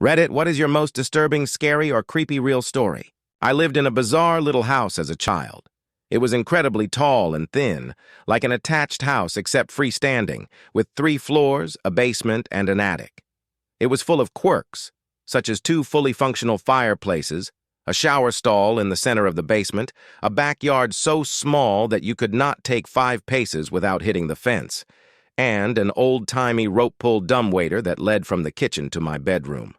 Reddit, what is your most disturbing, scary, or creepy real story? I lived in a bizarre little house as a child. It was incredibly tall and thin, like an attached house except freestanding, with 3 floors, a basement, and an attic. It was full of quirks, such as 2 fully functional fireplaces, a shower stall in the center of the basement, a backyard so small that you could not take 5 paces without hitting the fence, and an old-timey rope-pull dumbwaiter that led from the kitchen to my bedroom.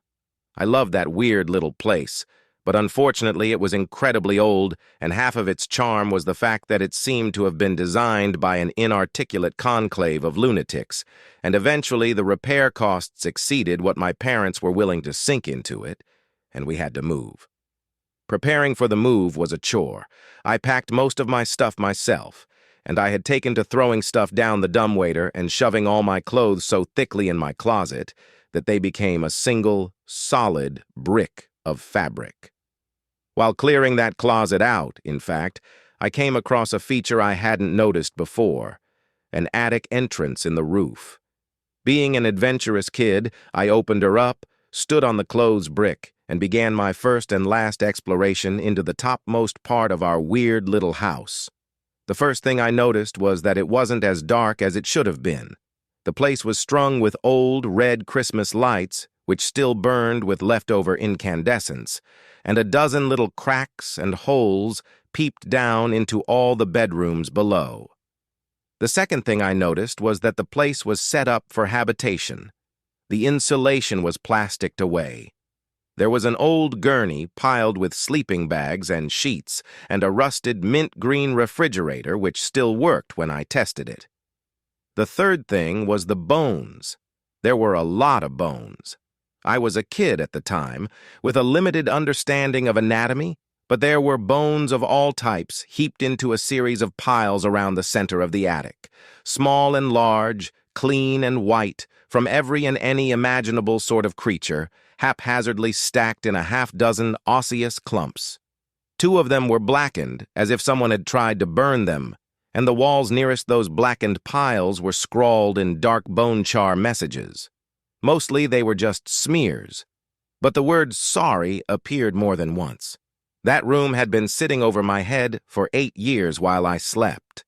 I loved that weird little place, but unfortunately it was incredibly old, and half of its charm was the fact that it seemed to have been designed by an inarticulate conclave of lunatics, and eventually the repair costs exceeded what my parents were willing to sink into it, and we had to move. Preparing for the move was a chore. I packed most of my stuff myself, and I had taken to throwing stuff down the dumbwaiter and shoving all my clothes so thickly in my closet that they became a single, solid brick of fabric. While clearing that closet out, in fact, I came across a feature I hadn't noticed before, an attic entrance in the roof. Being an adventurous kid, I opened her up, stood on the closed brick, and began my first and last exploration into the topmost part of our weird little house. The first thing I noticed was that it wasn't as dark as it should have been. The place was strung with old, red Christmas lights, which still burned with leftover incandescence, and a dozen little cracks and holes peeped down into all the bedrooms below. The second thing I noticed was that the place was set up for habitation. The insulation was plasticked away. There was an old gurney piled with sleeping bags and sheets, and a rusted mint-green refrigerator which still worked when I tested it. The third thing was the bones. There were a lot of bones. I was a kid at the time, with a limited understanding of anatomy, but there were bones of all types heaped into a series of piles around the center of the attic, small and large, clean and white, from every and any imaginable sort of creature, haphazardly stacked in a half-dozen osseous clumps. 2 of them were blackened, as if someone had tried to burn them, and the walls nearest those blackened piles were scrawled in dark bone-char messages. Mostly they were just smears, but the word sorry appeared more than once. That room had been sitting over my head for 8 years while I slept.